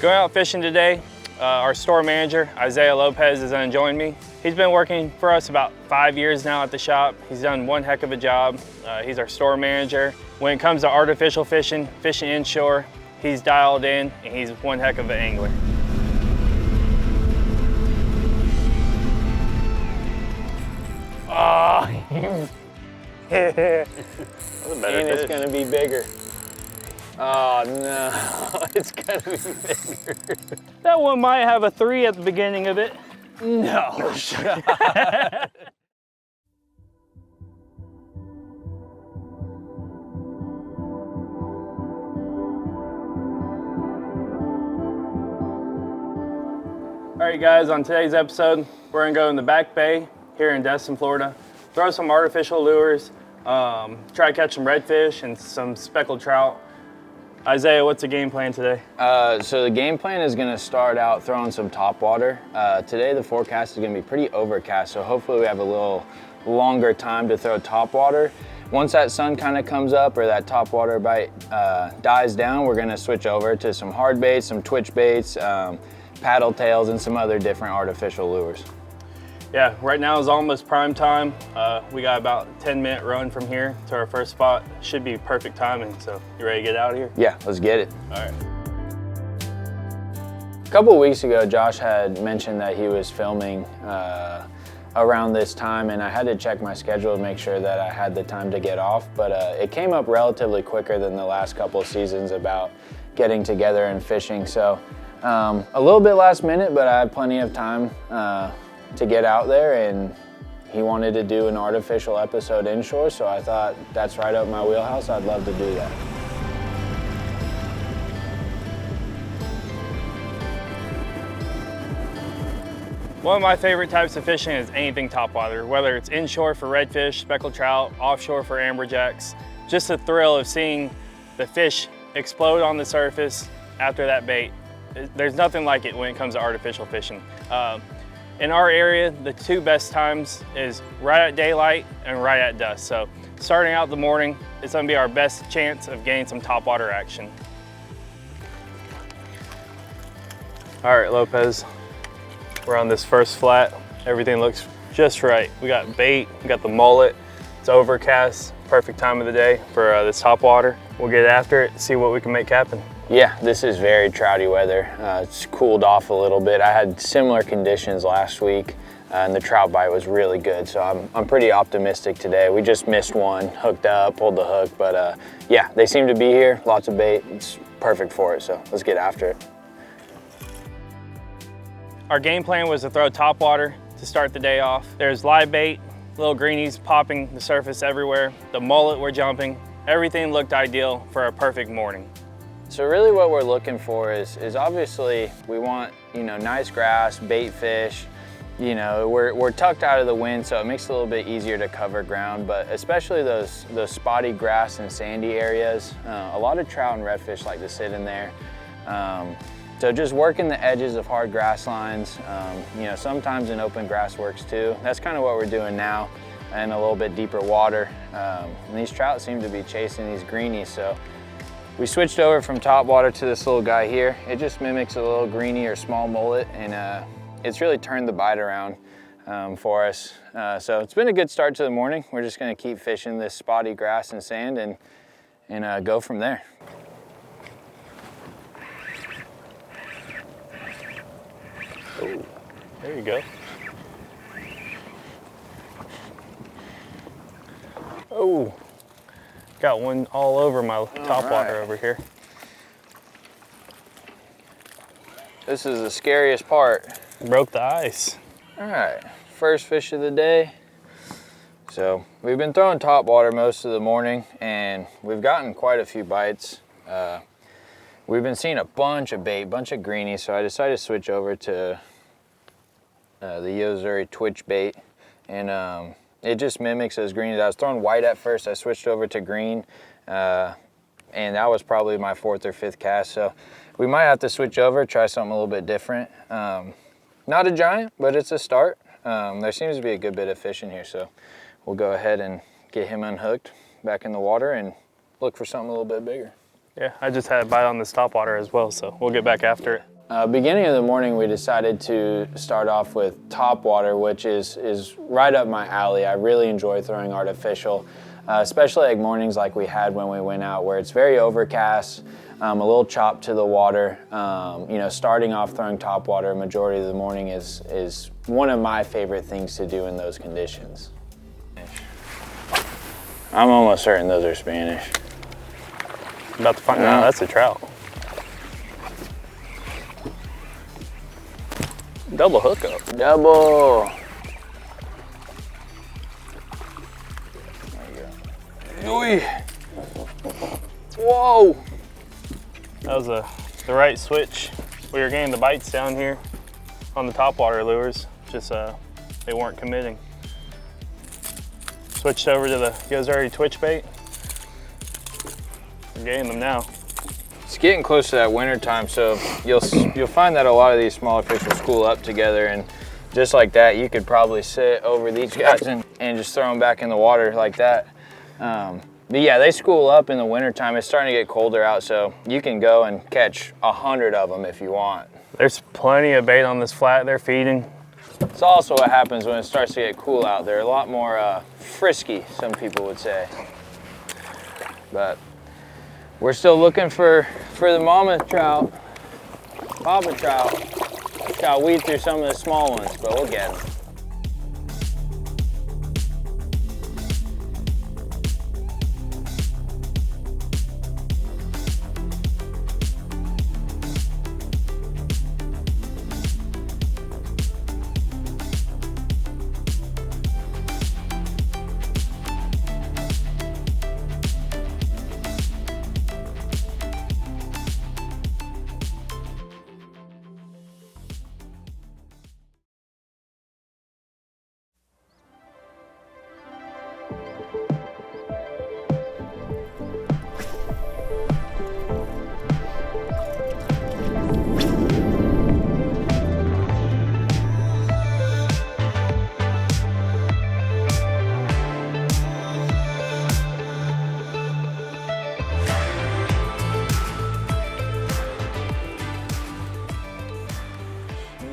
Going out fishing today, our store manager, Isaiah Lopez, is gonna join me. He's been working for us about 5 years now at the shop. He's done one heck of a job. He's our store manager. When it comes to artificial fishing, fishing inshore, he's dialed in and he's one heck of an angler. Oh, and it's gonna be bigger. Oh no, it's gonna be bigger. that one might have a 3 at the beginning of it. No shot. All right guys, on today's episode, we're gonna go in the back bay here in Destin, Florida, throw some artificial lures, try to catch some redfish and some speckled trout. Isaiah, what's the game plan today? So the game plan is gonna start out throwing some topwater. Today the forecast is gonna be pretty overcast, so hopefully we have a little longer time to throw topwater. Once that sun kind of comes up or that topwater bite dies down, we're gonna switch over to some hard baits, some twitch baits, paddle tails, and some other different artificial lures. Yeah, right now is almost prime time. We got about a 10-minute run from here to our first spot. Should be perfect timing, so you ready to get out of here? Yeah, let's get it. All right. A couple of weeks ago, Josh had mentioned that he was filming around this time, and I had to check my schedule to make sure that I had the time to get off, but it came up relatively quicker than the last couple of seasons about getting together and fishing. So a little bit last minute, but I had plenty of time to get out there, and he wanted to do an artificial episode inshore, so I thought that's right up my wheelhouse. I'd love to do that. One of my favorite types of fishing is anything topwater, whether it's inshore for redfish, speckled trout, offshore for amberjacks. Just the thrill of seeing the fish explode on the surface after that bait. There's nothing like it when it comes to artificial fishing. In our area, the 2 best times is right at daylight and right at dusk. So starting out the morning, it's gonna be our best chance of getting some topwater action. All right, Lopez, we're on this first flat. Everything looks just right. We got bait, we got the mullet. It's overcast, perfect time of the day for this topwater. We'll get after it, see what we can make happen. Yeah, this is very trouty weather. It's cooled off a little bit. I had similar conditions last week, and the trout bite was really good, so I'm pretty optimistic today. We just missed one, hooked up, pulled the hook, but yeah, they seem to be here, lots of bait. It's perfect for it, so let's get after it. Our game plan was to throw topwater to start the day off. There's live bait, little greenies popping the surface everywhere, the mullet were jumping. Everything looked ideal for a perfect morning. So really what we're looking for is obviously we want, nice grass, bait fish. We're tucked out of the wind, so it makes it a little bit easier to cover ground, but especially those spotty grass and sandy areas. A lot of trout and redfish like to sit in there. So just working the edges of hard grass lines, sometimes in open grass works too. That's kind of what we're doing now, and a little bit deeper water. And these trout seem to be chasing these greenies, so we switched over from topwater to this little guy here. It just mimics a little greenie or small mullet, and it's really turned the bite around for us. So it's been a good start to the morning. We're just gonna keep fishing this spotty grass and sand and go from there. Oh, there you go. Oh, got one all over my topwater over here. This is the scariest part. Broke the ice. All right, first fish of the day. So we've been throwing topwater most of the morning, and we've gotten quite a few bites. We've been seeing a bunch of bait, bunch of greenies, so I decided to switch over to the Yozuri twitch bait, and it just mimics those greenies. I was throwing white at first, I switched over to green, and that was probably my 4th or 5th cast, so we might have to switch over, try something a little bit different. Not a giant, but it's a start. There seems to be a good bit of fish in here, so we'll go ahead and get him unhooked back in the water and look for something a little bit bigger. Yeah, I just had a bite on this topwater as well, so we'll get back after it. Beginning of the morning, we decided to start off with topwater, which is right up my alley. I really enjoy throwing artificial, especially like mornings like we had when we went out, where it's very overcast, a little chop to the water. You know, starting off throwing topwater majority of the morning is one of my favorite things to do in those conditions. I'm almost certain those are Spanish. About to find out. That's a trout. Double hookup. Double. There you go. Oy. Whoa. That was the right switch. We were getting the bites down here on the topwater lures. Just they weren't committing. Switched over to the Yozari twitch bait. We're getting them now. It's getting close to that winter time, so you'll find that a lot of these smaller fish will school up together, and just like that, you could probably sit over these guys and just throw them back in the water like that. But yeah, they school up in the winter time. It's starting to get colder out, so you can go and catch 100 of them if you want. There's plenty of bait on this flat. They're feeding. It's also what happens when it starts to get cool out. They're a lot more frisky, some people would say. But we're still looking for the mama trout, papa trout. Just gotta weed through some of the small ones, but we'll get them.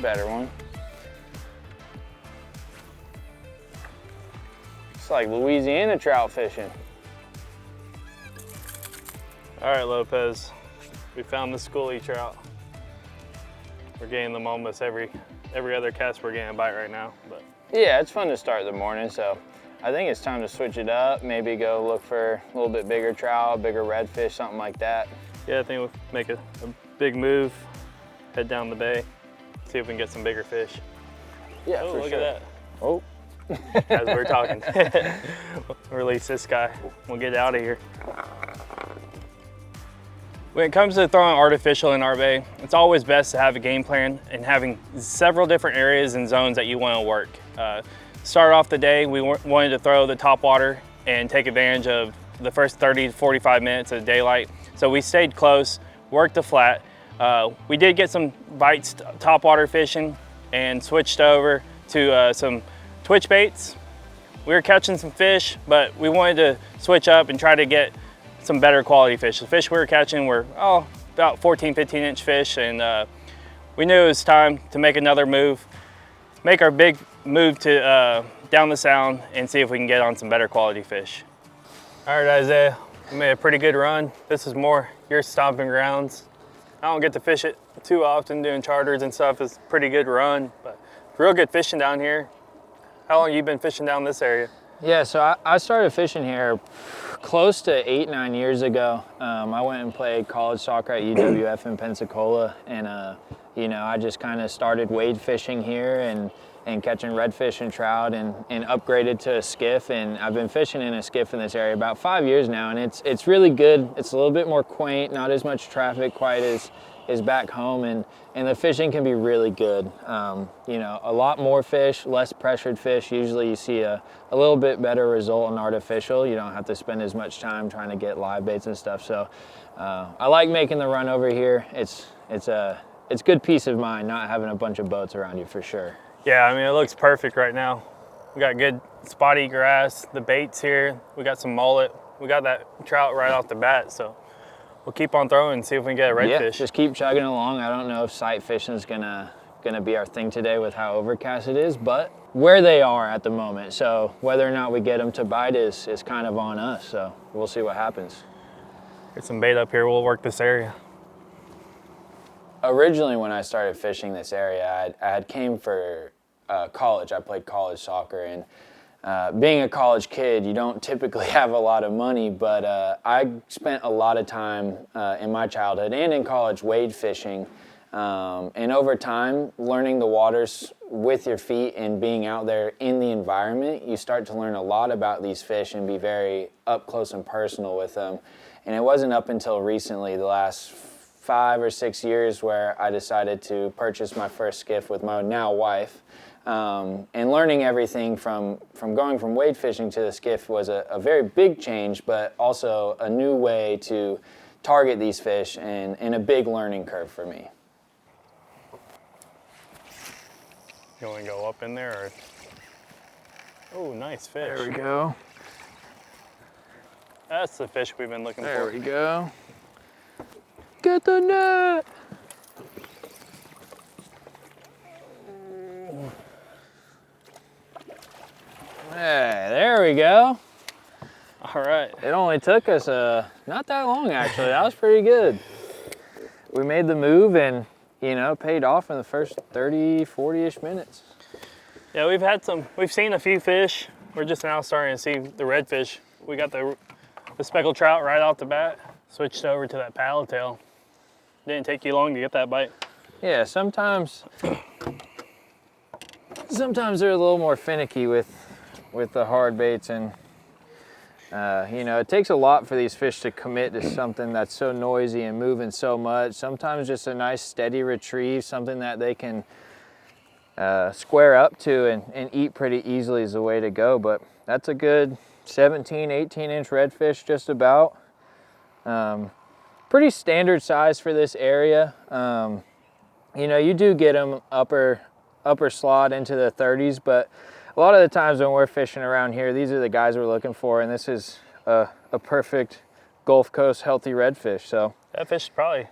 Better one. It's like Louisiana trout fishing. All right, Lopez, we found the schoolie trout. We're getting them almost every other cast. We're getting a bite right now. But yeah, it's fun to start the morning, so I think it's time to switch it up. Maybe go look for a little bit bigger trout, bigger redfish, something like that. Yeah, I think we'll make a big move, head down the bay. See if we can get some bigger fish. Yeah, oh, for look sure. at that. Oh. As we're talking. Release this guy. We'll get out of here. When it comes to throwing artificial in our bay, it's always best to have a game plan and having several different areas and zones that you want to work. Start off the day, we wanted to throw the topwater and take advantage of the first 30 to 45 minutes of daylight. So we stayed close, worked the flat. We did get some bites topwater fishing and switched over to some twitch baits. We were catching some fish, but we wanted to switch up and try to get some better quality fish. The fish we were catching were about 14, 15-inch fish, and we knew it was time to make another move, make our big move to down the sound and see if we can get on some better quality fish. All right, Isaiah, we made a pretty good run. This is more your stomping grounds. I don't get to fish it too often, doing charters and stuff. It's a pretty good run, but real good fishing down here. How long have you been fishing down this area? Yeah, so I started fishing here close to 8-9 years ago. I went and played college soccer at UWF in Pensacola, and you know, I just kind of started wade fishing here and catching redfish and trout, and upgraded to a skiff, and I've been fishing in a skiff in this area about 5 years now, and it's really good. It's a little bit more quaint, not as much traffic quite as back home, and the fishing can be really good. You know, a lot more fish, less pressured fish. Usually you see a little bit better result in artificial. You don't have to spend as much time trying to get live baits and stuff. So I like making the run over here. It's good peace of mind not having a bunch of boats around you, for sure. Yeah, I mean, it looks perfect right now. We got good spotty grass, the bait's here. We got some mullet. We got that trout right off the bat, so We'll keep on throwing and see if we can get a redfish. Yeah, just keep chugging along. I don't know if sight fishing is gonna be our thing today with how overcast it is, but where they are at the moment. So whether or not we get them to bite is kind of on us. So we'll see what happens. Get some bait up here. We'll work this area. Originally, when I started fishing this area, I had came for college. I played college soccer, and being a college kid, you don't typically have a lot of money, but I spent a lot of time in my childhood and in college wade fishing. And over time, learning the waters with your feet and being out there in the environment, you start to learn a lot about these fish and be very up close and personal with them. And it wasn't up until recently, the last 5 or 6 years, where I decided to purchase my first skiff with my now wife. And learning everything from going from wade fishing to the skiff was a very big change, but also a new way to target these fish and a big learning curve for me. You want to go up in there? Or... Oh, nice fish. There we go. That's the fish we've been looking for. There we go. Get the net! Hey, there we go. All right. It only took us not that long, actually. That was pretty good. We made the move and, you know, paid off in the first 30, 40-ish minutes. Yeah, we've seen a few fish. We're just now starting to see the redfish. We got the speckled trout right off the bat. Switched over to that paddle tail. Didn't take you long to get that bite. Yeah, sometimes they're a little more finicky with the hard baits, and you know, it takes a lot for these fish to commit to something that's so noisy and moving so much. Sometimes just a nice steady retrieve, something that they can square up to and eat pretty easily is the way to go. But that's a good 17, 18-inch redfish just about. Pretty standard size for this area. You know, you do get them upper slot into the 30s, but a lot of the times when we're fishing around here, these are the guys we're looking for, and this is a perfect Gulf Coast healthy redfish. So that fish is probably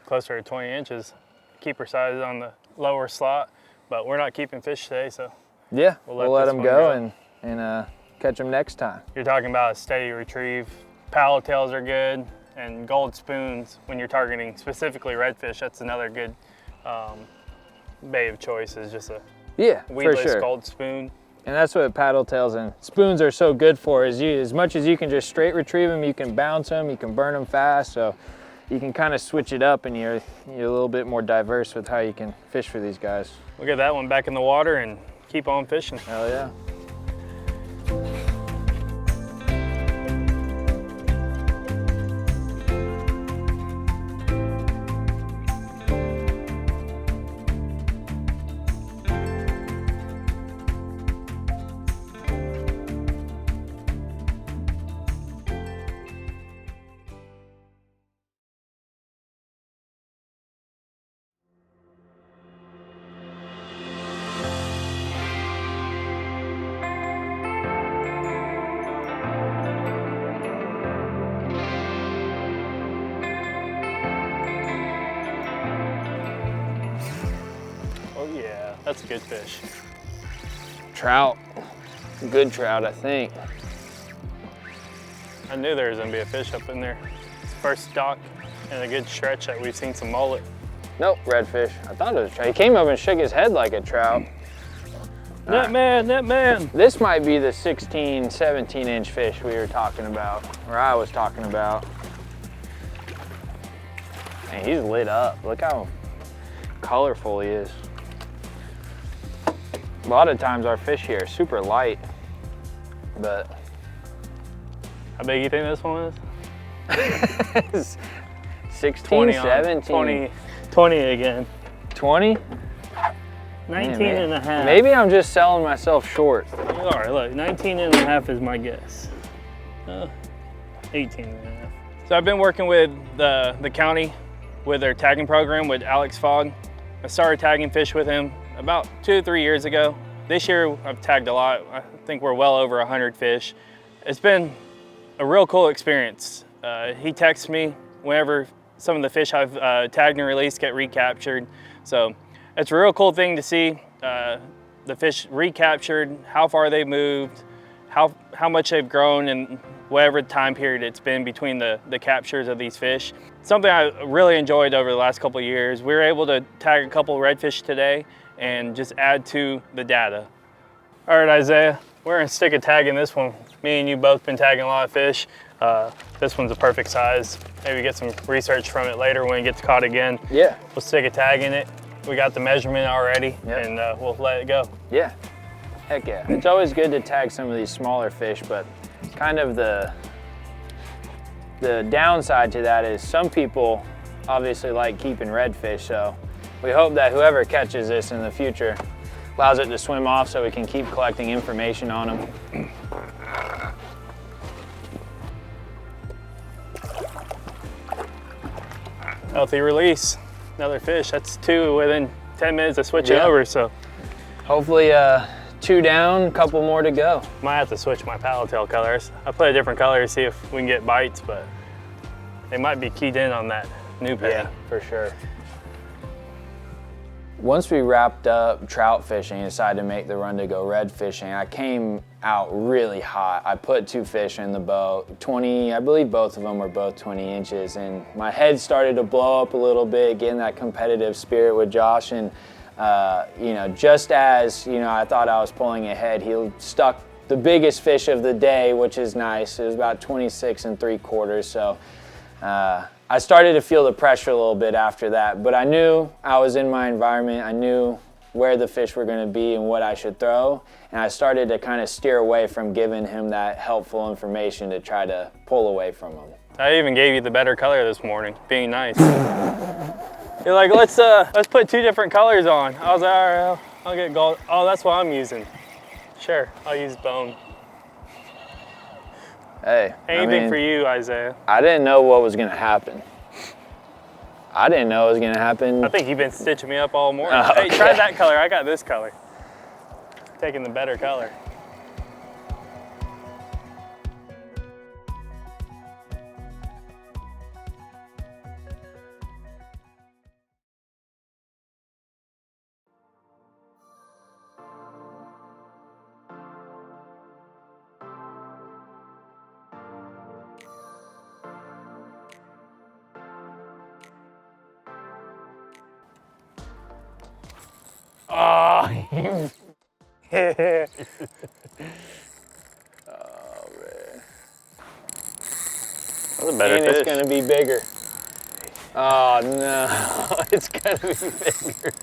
closer to 20 inches. Keeper size on the lower slot, but we're not keeping fish today, so yeah, we'll let them go and catch them next time. You're talking about a steady retrieve. Paddle tails are good, and gold spoons when you're targeting specifically redfish. That's another good bait of choice, is just a weedless for sure. gold spoon. And that's what paddle tails and spoons are so good for, is as much as you can just straight retrieve them, you can bounce them, you can burn them fast, so you can kind of switch it up and you're a little bit more diverse with how you can fish for these guys. We'll get that one back in the water and keep on fishing. Hell yeah. That's a good fish. Trout. Good trout, I think. I knew there was gonna be a fish up in there. It's the first stock and a good stretch that we've seen some mullet. Nope, redfish. I thought it was a trout. He came up and shook his head like a trout. Net man. This might be the 16, 17-inch fish we were talking about, or I was talking about. Man, he's lit up. Look how colorful he is. A lot of times our fish here are super light, but. How big do you think this one is? 16, 20 17. 20 again. 20? 19 and a half. Maybe I'm just selling myself short. You are, look, 19 and a half is my guess. 18 and a half. So I've been working with the county with their tagging program with Alex Fogg. I started tagging fish with him about 2 to 3 years ago. This year I've tagged a lot. I think we're well over 100 fish. It's been a real cool experience. He texts me whenever some of the fish I've tagged and released get recaptured. So it's a real cool thing to see the fish recaptured, how far they moved, how much they've grown in whatever time period it's been between the captures of these fish. Something I really enjoyed over the last couple of years. We were able to tag a couple redfish today and just add to the data. All right, Isaiah, we're gonna stick a tag in this one. Me and you both been tagging a lot of fish. This one's a perfect size. Maybe get some research from it later when it gets caught again. Yeah. We'll stick a tag in it. We got the measurement already, and we'll let it go. Yeah, heck yeah. It's always good to tag some of these smaller fish, but kind of the downside to that is some people obviously like keeping redfish, so we hope that whoever catches this in the future allows it to swim off so we can keep collecting information on them. Healthy release, another fish. That's 2 within 10 minutes of switching over, so. Hopefully 2 down, couple more to go. Might have to switch my paddle tail colors. I put a different color to see if we can get bites, but they might be keyed in on that new pattern. Yeah, for sure. Once we wrapped up trout fishing and decided to make the run to go red fishing, I came out really hot. I put 2 fish in the boat, 20, I believe both of them were both 20 inches, and my head started to blow up a little bit, getting that competitive spirit with Josh, and you know, just as, you know, I thought I was pulling ahead, he stuck the biggest fish of the day, which is nice. It was about 26 3/4, so I started to feel the pressure a little bit after that, but I knew I was in my environment. I knew where the fish were going to be and what I should throw, and I started to kind of steer away from giving him that helpful information to try to pull away from him. I even gave you the better color this morning, being nice. You're like, let's put 2 different colors on. I was like, all right, I'll get gold. Oh, that's what I'm using. Sure, I'll use bone. Hey, Anything I mean, for you, Isaiah. I didn't know what was going to happen. I didn't know it was going to happen. I think you've been stitching me up all morning. Oh, okay. Hey, try that color. I got this color. Taking the better color. Oh, Oh, man. That's a better And fish. it's going to be bigger. Oh, no. It's going to be bigger.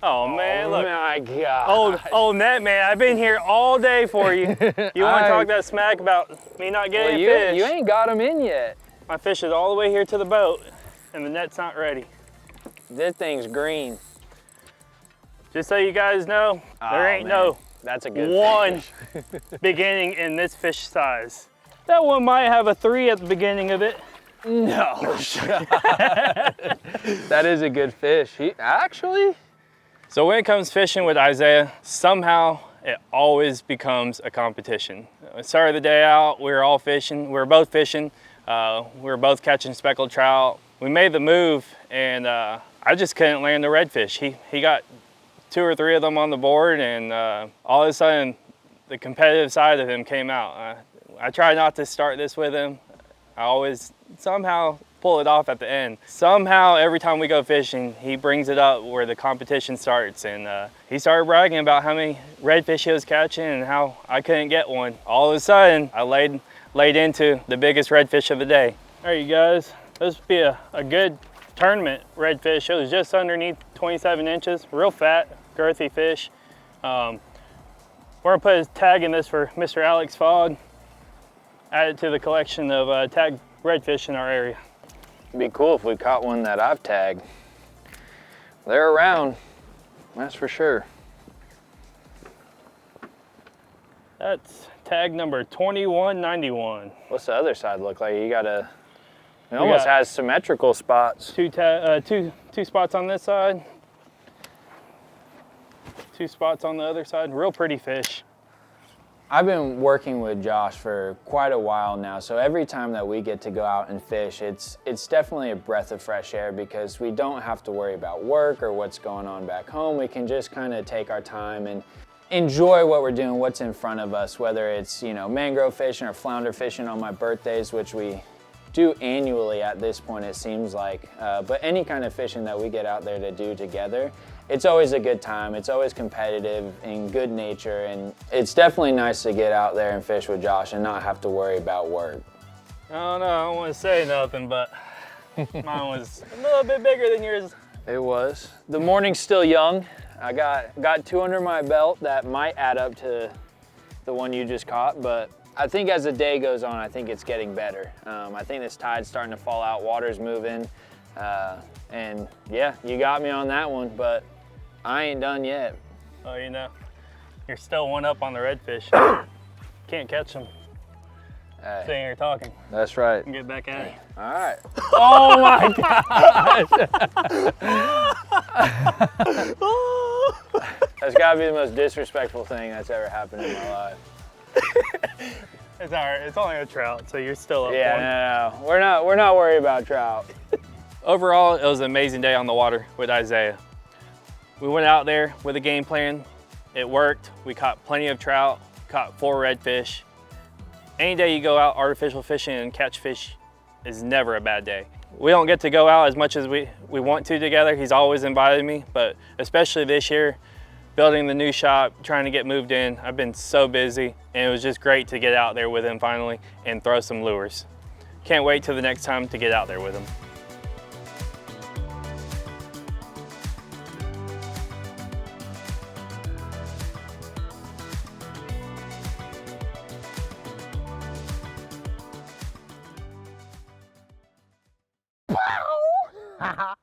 Oh, man, look. My God. Old net man, I've been here all day for you. You want to talk that smack about me not getting a fish? You ain't got them in yet. My fish is all the way here to the boat, and the net's not ready. This thing's green. Just so you guys know, there ain't no That's a good one fish. beginning in this fish size. That one might have a 3 at the beginning of it. No. That is a good fish. Actually. So when it comes fishing with Isaiah, somehow it always becomes a competition. We started the day out, we were all fishing, we were both fishing, we were both catching speckled trout. We made the move, and I just couldn't land the redfish. He got 2 or 3 of them on the board, and all of a sudden the competitive side of him came out. I try not to start this with him. I always somehow pull it off at the end. Somehow every time we go fishing, he brings it up where the competition starts, and he started bragging about how many redfish he was catching and how I couldn't get one. All of a sudden I laid into the biggest redfish of the day. All right, you guys, this would be a good tournament redfish. It was just underneath 27 inches, real fat, girthy fish. We're gonna put a tag in this for Mr. Alex Fogg, add it to the collection of tagged redfish in our area. It'd be cool if we caught one that I've tagged. They're around, that's for sure. That's tag number 2191. What's the other side look like? You got a, it almost has symmetrical spots. Two spots on this side, 2 spots on the other side. Real pretty fish. I've been working with Josh for quite a while now, so every time that we get to go out and fish, it's definitely a breath of fresh air because we don't have to worry about work or what's going on back home. We can just kind of take our time and enjoy what we're doing, what's in front of us, whether it's, you know, mangrove fishing or flounder fishing on my birthdays, which we do annually at this point, it seems like. But any kind of fishing that we get out there to do together, it's always a good time. It's always competitive and good nature, and it's definitely nice to get out there and fish with Josh and not have to worry about work. I don't know, I don't want to say nothing, but mine was a little bit bigger than yours. It was. The morning's still young. I got two under my belt that might add up to the one you just caught, but I think as the day goes on, I think it's getting better. I think this tide's starting to fall out, water's moving, and yeah, you got me on that one, but I ain't done yet. Oh, you know, you're still one up on the redfish. Can't catch them. Hey, Sitting here talking. that's right. Get back at it. All right. Oh my gosh. That's gotta be the most disrespectful thing that's ever happened in my life. It's all right, it's only a trout, so you're still up one. Yeah, no, we're not worried about trout. Overall, it was an amazing day on the water with Isaiah. We went out there with a game plan. It worked. We caught plenty of trout, caught 4 redfish. Any day you go out artificial fishing and catch fish is never a bad day. We don't get to go out as much as we want to together. He's always invited me, but especially this year, building the new shop, trying to get moved in, I've been so busy, and it was just great to get out there with him finally and throw some lures. Can't wait till the next time to get out there with him. Wow!